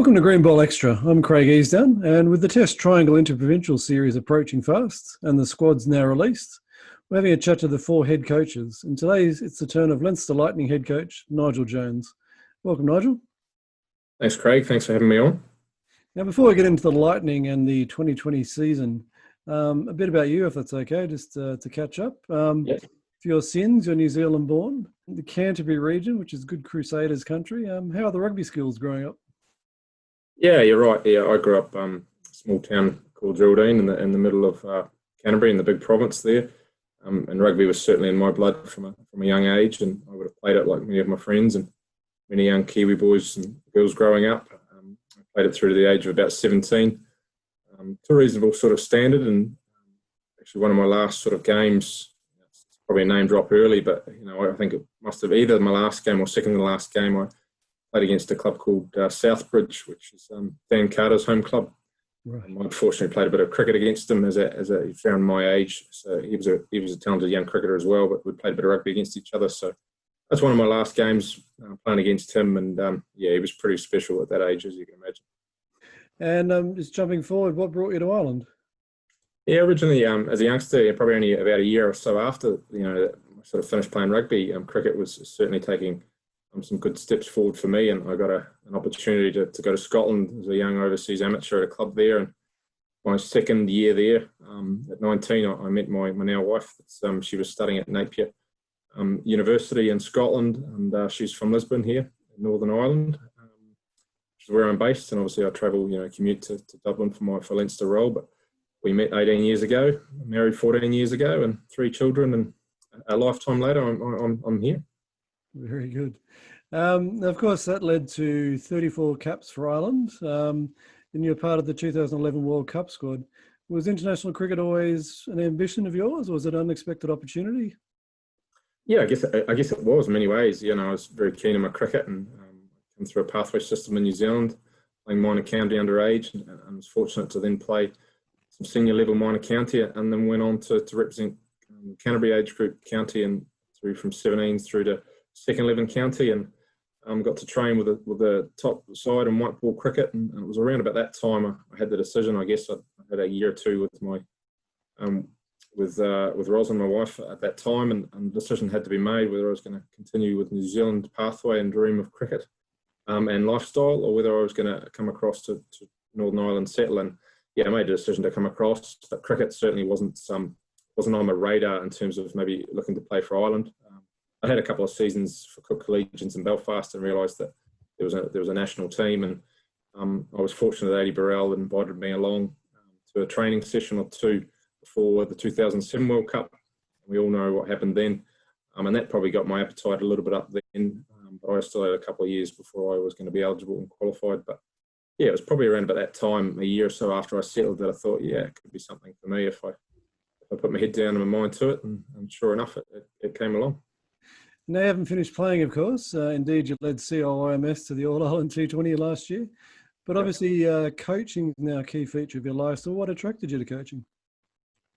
Welcome to Green Ball Extra. I'm Craig Easdown, and with the Test Triangle Inter-Provincial Series approaching fast and the squads now released, we're having a chat to the four head coaches. And today it's the turn of Leinster Lightning head coach Nigel Jones. Welcome, Nigel. Thanks, Craig. Thanks for having me on. Now, before we get into the Lightning and the 2020 season, a bit about you, if that's okay, just to catch up. Yes. For your sins, you're New Zealand born, the Canterbury region, which is good Crusaders country. How are the rugby skills growing up? Yeah, you're right. Yeah, I grew up a small town called Geraldine in the middle of Canterbury in the big province there. And rugby was certainly in my blood from a young age, and I would have played it like many of my friends and many young Kiwi boys and girls growing up. I played it through to the age of about 17 to a reasonable sort of standard. And actually one of my last sort of games, it's probably a name drop early, but I think it must have either my last game or second to the last game. I played against a club called Southbridge, which is Dan Carter's home club. Right. I unfortunately played a bit of cricket against him as he found my age. So he was a talented young cricketer as well, but we played a bit of rugby against each other. So that's one of my last games playing against him. And he was pretty special at that age, as you can imagine. And just jumping forward, what brought you to Ireland? Yeah, originally as a youngster, probably only about a year or so after, I sort of finished playing rugby, cricket was certainly taking some good steps forward for me, and I got an opportunity to go to Scotland as a young overseas amateur at a club there. And my second year there, at 19, I met my now wife. She was studying at Napier University in Scotland, and she's from Lisbon here in Northern Ireland, which is where I'm based. And obviously I travel, commute to Dublin for Leinster role. But we met 18 years ago, married 14 years ago, and 3 children, and a lifetime later, I'm here. Very good. Of course, that led to 34 caps for Ireland, and you're part of the 2011 World Cup squad. Was international cricket always an ambition of yours, or was it an unexpected opportunity? Yeah, I guess it was in many ways. I was very keen on my cricket, and came through a pathway system in New Zealand, playing minor county underage, and I was fortunate to then play some senior level minor county, and then went on to represent Canterbury age group county, and through from 17s through to second 11 county, and got to train with the top side in white ball cricket, and it was around about that time I had the decision. I guess I had a year or two with my with Ros and my wife at that time, and the decision had to be made whether I was going to continue with New Zealand pathway and dream of cricket and lifestyle, or whether I was going to come across to Northern Ireland, settle. And I made a decision to come across. But cricket certainly wasn't on my radar in terms of maybe looking to play for Ireland. I had a couple of seasons for Cook Collegians in Belfast and realised that there was a national team, and I was fortunate that Eddie Burrell invited me along to a training session or two before the 2007 World Cup. We all know what happened then, and that probably got my appetite a little bit up then, but I still had a couple of years before I was going to be eligible and qualified. But it was probably around about that time, a year or so after I settled, that I thought, it could be something for me if I put my head down and my mind to it, and sure enough, it came along. Now, you haven't finished playing, of course. Indeed, you led CIMS to the All-Ireland T20 last year. But obviously, coaching is now a key feature of your life. So what attracted you to coaching?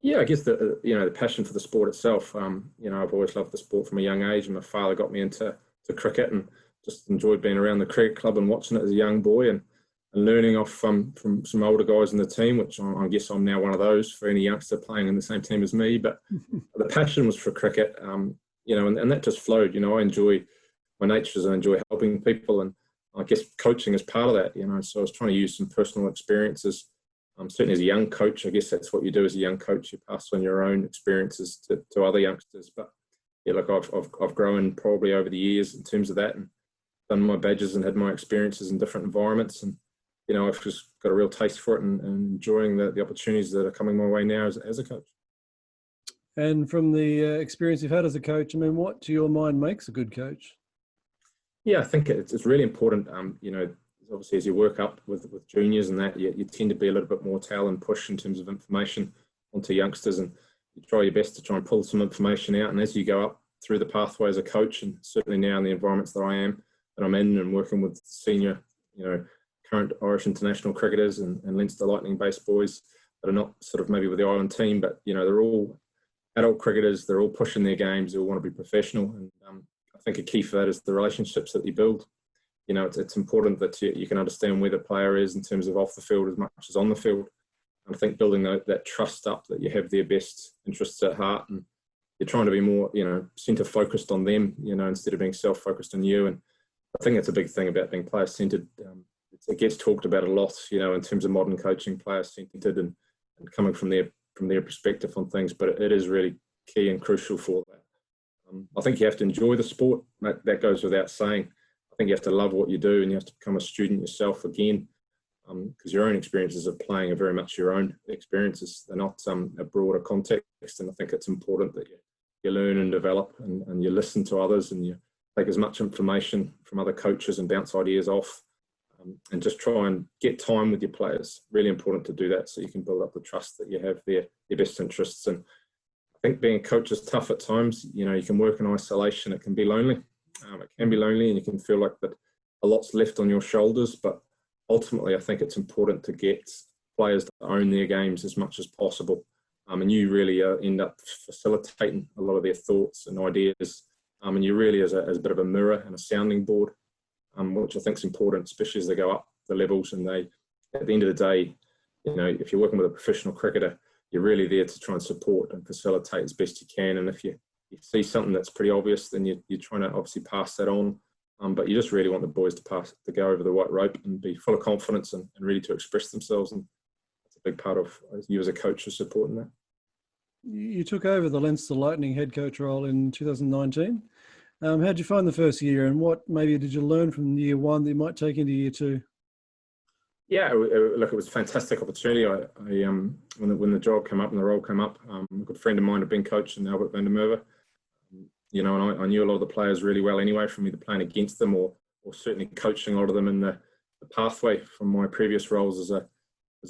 Yeah, I guess the passion for the sport itself. I've always loved the sport from a young age, and my father got me into cricket, and just enjoyed being around the cricket club and watching it as a young boy, and learning off from some older guys in the team, which I guess I'm now one of those for any youngster playing in the same team as me. But the passion was for cricket. And that just flowed. My nature is I enjoy helping people, and I guess coaching is part of that. So I was trying to use some personal experiences. Certainly as a young coach, I guess that's what you do as a young coach. You pass on your own experiences to other youngsters. But I've grown probably over the years in terms of that, and done my badges and had my experiences in different environments, and I've just got a real taste for it, and enjoying the opportunities that are coming my way now as a coach. And from the experience you've had as a coach, what to your mind makes a good coach? Yeah, I think it's really important. Obviously as you work up with juniors and that, you tend to be a little bit more tail and push in terms of information onto youngsters, and you try your best to try and pull some information out. And as you go up through the pathway as a coach, and certainly now in the environments that I'm in, and working with senior, current Irish international cricketers and Leinster Lightning based boys that are not sort of maybe with the Ireland team, but they're all adult cricketers. They're all pushing their games. They all want to be professional, and I think a key for that is the relationships that you build. it's important that you can understand where the player is in terms of off the field as much as on the field. And I think building that trust up, that you have their best interests at heart, and you're trying to be more, centre focused on them, instead of being self-focused on you. And I think that's a big thing about being player-centred. It gets talked about a lot, in terms of modern coaching, player-centred and coming from their perspective on things. But it is really key and crucial for that. I think you have to enjoy the sport. That goes without saying. I think you have to love what you do, and you have to become a student yourself again, because your own experiences of playing are very much your own experiences. They're not a broader context. And I think it's important that you learn and develop, and you listen to others, and you take as much information from other coaches and bounce ideas off, and just try and get time with your players. Really important to do that, so you can build up the trust that you have their best interests. And I think being a coach is tough at times. You can work in isolation. It can be lonely. It can be lonely, and you can feel like that a lot's left on your shoulders. But ultimately, I think it's important to get players to own their games as much as possible. And you really end up facilitating a lot of their thoughts and ideas. And you really, as a bit of a mirror and a sounding board, which I think is important, especially as they go up the levels. And at the end of the day, if you're working with a professional cricketer, you're really there to try and support and facilitate as best you can. And if you see something that's pretty obvious, then you're trying to obviously pass that on. But you just really want the boys to go over the white rope and be full of confidence and ready to express themselves. And that's a big part of you as a coach is supporting that. You took over the Leinster Lightning head coach role in 2019. How did you find the first year, and what maybe did you learn from year one that you might take into year two? Yeah, look, it was a fantastic opportunity. When the job came up and the role came up, a good friend of mine had been coaching Albert van der Merwe. And I knew a lot of the players really well anyway, from either playing against them or certainly coaching a lot of them in the pathway from my previous roles as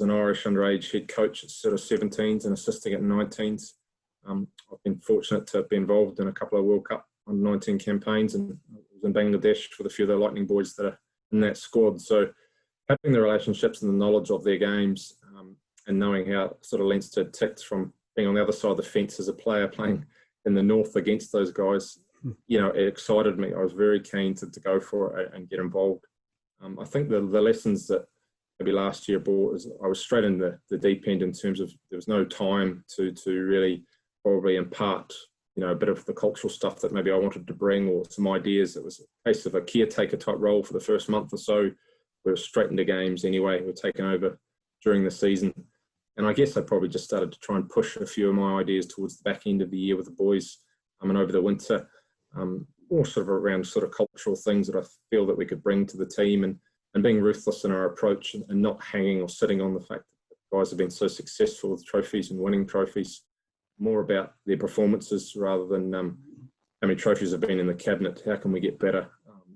an Irish underage head coach at sort of 17s and assisting at 19s. I've been fortunate to be involved in a couple of World Cup under-19 campaigns, and I was in Bangladesh with a few of the Lightning boys that are in that squad. So having the relationships and the knowledge of their games, and knowing how sort of Leinster ticked from being on the other side of the fence as a player playing in the north against those guys, it excited me. I was very keen to go for it and get involved. I think the lessons that maybe last year brought is I was straight in the deep end in terms of there was no time to really probably impart, a bit of the cultural stuff that maybe I wanted to bring, or some ideas. It was a case of a caretaker type role for the first month or so. We were straight into games anyway. We were taken over during the season. And I guess I probably just started to try and push a few of my ideas towards the back end of the year with the boys, and over the winter, more sort of around sort of cultural things that I feel that we could bring to the team, and being ruthless in our approach, and not hanging or sitting on the fact that the guys have been so successful with trophies and winning trophies. More about their performances rather than how many trophies have been in the cabinet. How can we get better?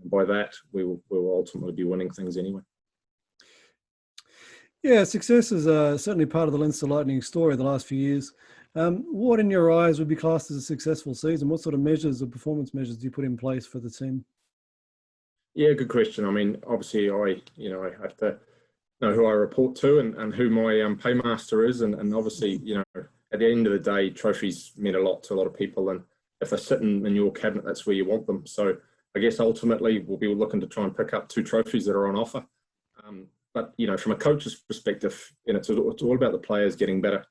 And by that, we will ultimately be winning things anyway. Yeah, success is certainly part of the Leinster Lightning story the last few years. What, in your eyes, would be classed as a successful season? What sort of measures or performance measures do you put in place for the team? Yeah, good question. I mean, obviously, I have to know who I report to and who my paymaster is, and obviously, at the end of the day, trophies mean a lot to a lot of people, and if they're sitting in your cabinet, that's where you want them. So I guess ultimately we'll be looking to try and pick up 2 trophies that are on offer. But from a coach's perspective, it's all about the players getting better,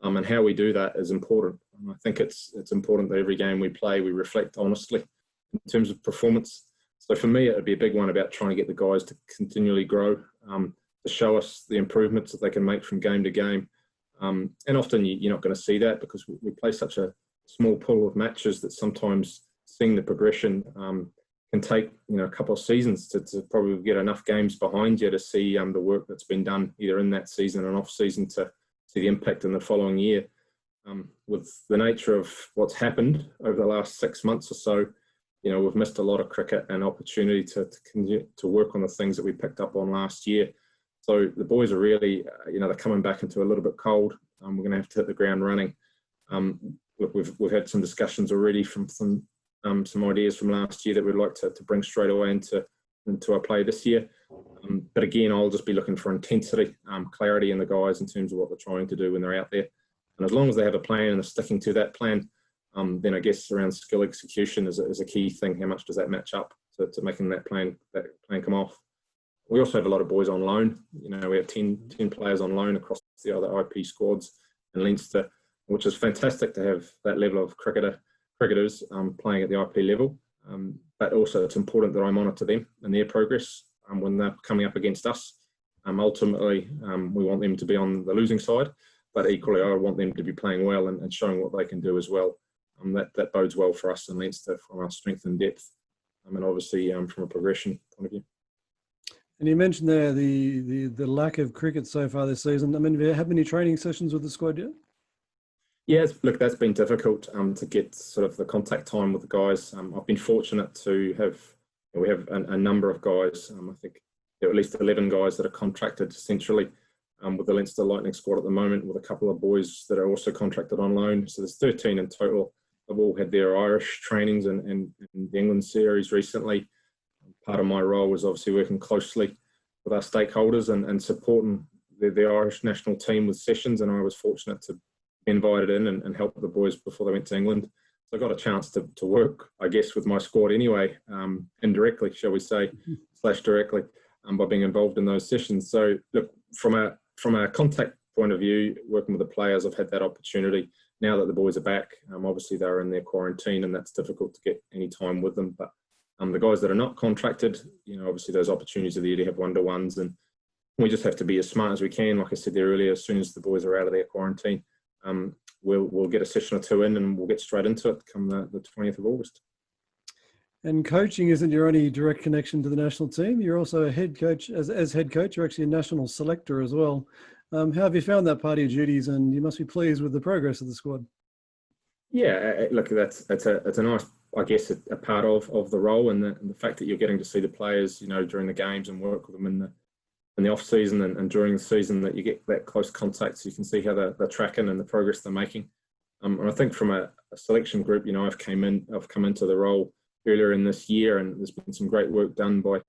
and how we do that is important. And I think it's important that every game we play, we reflect honestly in terms of performance. So for me, it would be a big one about trying to get the guys to continually grow, to show us the improvements that they can make from game to game. And often you're not going to see that because we play such a small pool of matches that sometimes seeing the progression can take a couple of seasons to probably get enough games behind you to see the work that's been done either in that season and off season to see the impact in the following year. With the nature of what's happened over the last 6 months or so, we've missed a lot of cricket and opportunity to continue to work on the things that we picked up on last year. So the boys are really, they're coming back into a little bit cold. We're going to have to hit the ground running. Look, we've had some discussions already from some ideas from last year that we'd like to bring straight away into our play this year. But again, I'll just be looking for intensity, clarity in the guys in terms of what they're trying to do when they're out there. And as long as they have a plan and they're sticking to that plan, then I guess around skill execution is a key thing. How much does that match up to making that plan come off? We also have a lot of boys on loan. We have 10 players on loan across the other IP squads in Leinster, which is fantastic to have that level of cricketers playing at the IP level. But also it's important that I monitor them and their progress when they're coming up against us. Ultimately, we want them to be on the losing side, but equally I want them to be playing well and showing what they can do as well. That bodes well for us in Leinster from our strength and depth, and obviously from a progression point of view. And you mentioned there the lack of cricket so far this season. I mean, have you had many training sessions with the squad yet? Yeah, look, that's been difficult to get sort of the contact time with the guys. I've been fortunate to we have a number of guys. I think there are at least 11 guys that are contracted centrally with the Leinster Lightning squad at the moment, with a couple of boys that are also contracted on loan. So there's 13 in total. They've all had their Irish trainings and the England series recently. Part of my role was obviously working closely with our stakeholders and supporting the Irish national team with sessions, and I was fortunate to be invited in and help the boys before they went to England. So I got a chance to work, I guess, with my squad anyway, indirectly, shall we say, / directly, by being involved in those sessions. So look, from a contact point of view, working with the players, I've had that opportunity. Now that the boys are back, obviously they're in their quarantine and that's difficult to get any time with them. But the guys that are not contracted, obviously those opportunities are there to have one-to-ones, and we just have to be as smart as we can. Like I said there earlier, as soon as the boys are out of their quarantine, we'll get a session or two in and we'll get straight into it come the 20th of August. And coaching isn't your only direct connection to the national team. You're also a head coach. As head coach, you're actually a national selector as well. How have you found that part of your duties? And you must be pleased with the progress of the squad. Yeah, look, that's a nice, I guess, a part of the role, and the fact that you're getting to see the players, during the games and work with them in the off season and during the season, that you get that close contact, so you can see how they're tracking and the progress they're making. And I think from a selection group, I've come into the role earlier in this year, and there's been some great work done by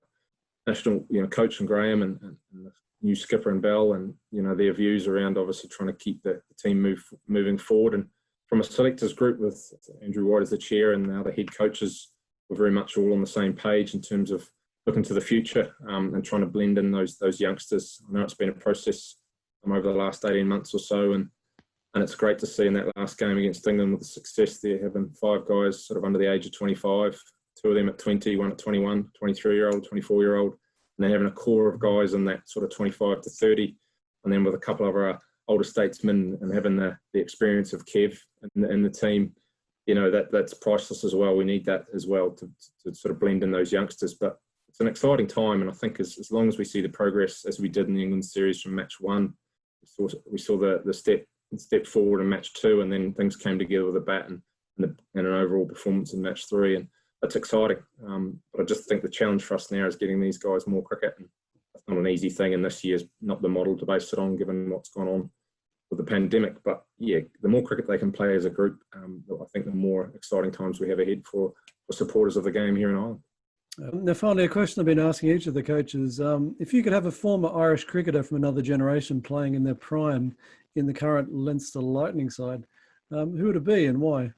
national, coach and Graham and the new skipper and Bell, and their views around obviously trying to keep the team moving forward. And from a selectors group with Andrew White as the chair and the other head coaches, we're very much all on the same page in terms of looking to the future and trying to blend in those youngsters. I know it's been a process over the last 18 months or so, and it's great to see in that last game against England with the success there, having 5 guys sort of under the age of 25, 2 of them at 20, 1 at 21, 23-year-old, 24-year-old, and then having a core of guys in that sort of 25 to 30, and then with a couple of our older statesmen and having the experience of Kev in the team, that's priceless as well. We need that as well to sort of blend in those youngsters. But it's an exciting time, and I think as long as we see the progress as we did in the England series from match 1, we saw the step forward in match 2, and then things came together with a bat and an overall performance in match 3, and that's exciting. But I just think the challenge for us now is getting these guys more cricket, and that's not an easy thing, and this year's not the model to base it on given what's gone on with the pandemic. But yeah, the more cricket they can play as a group, I think the more exciting times we have ahead for supporters of the game here in Ireland. Now, finally, a question I've been asking each of the coaches. If you could have a former Irish cricketer from another generation playing in their prime in the current Leinster Lightning side, who would it be and why?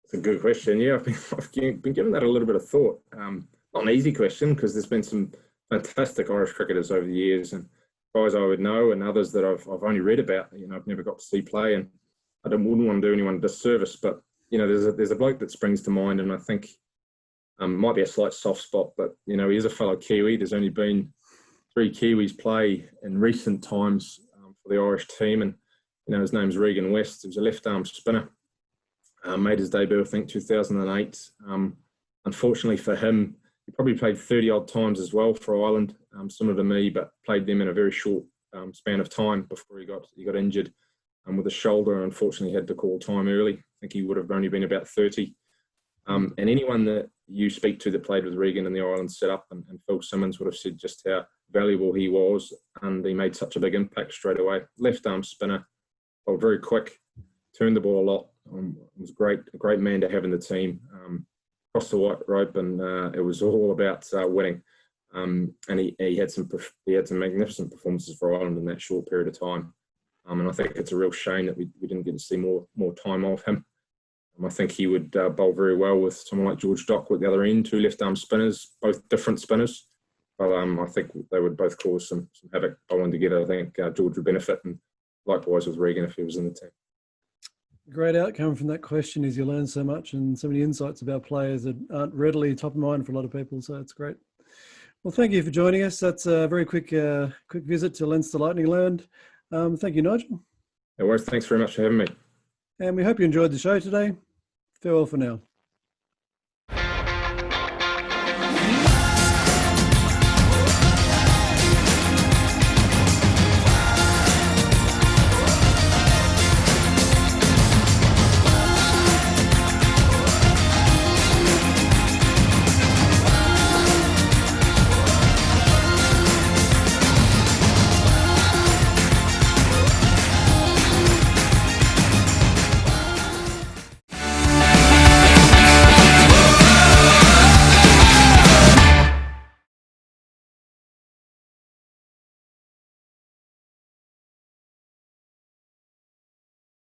It's a good question. Yeah, I've been giving that a little bit of thought. Not an easy question because there's been some fantastic Irish cricketers over the years, and guys I would know and others that I've only read about. I've never got to see play, and I wouldn't want to do anyone a disservice. But there's a bloke that springs to mind, and I think might be a slight soft spot, but he is a fellow Kiwi. There's only been 3 Kiwis play in recent times for the Irish team, and his name's Regan West. He was a left-arm spinner. Made his debut, I think, 2008. Unfortunately for him, he probably played 30-odd times as well for Ireland, similar to me, but played them in a very short span of time before he got injured with his shoulder. Unfortunately, had to call time early. I think he would have only been about 30. And anyone that you speak to that played with Regan in the Ireland setup, and Phil Simmons would have said just how valuable he was, and he made such a big impact straight away. Left-arm spinner, very quick, turned the ball a lot. Was a great man to have in the team. Crossed the white rope, and it was all about winning. And he had some magnificent performances for Ireland in that short period of time. And I think it's a real shame that we didn't get to see more time of him. I think he would bowl very well with someone like George Dock at the other end, two left-arm spinners, both different spinners. But I think they would both cause some havoc bowling together. I think George would benefit, and likewise with Regan if he was in the team. Great outcome from that question is you learn so much and so many insights about players that aren't readily top of mind for a lot of people. So it's great. Well, thank you for joining us. That's a very quick visit to Leinster Lightning Land. Thank you, Nigel. No worries. Thanks very much for having me. And we hope you enjoyed the show today. Farewell for now.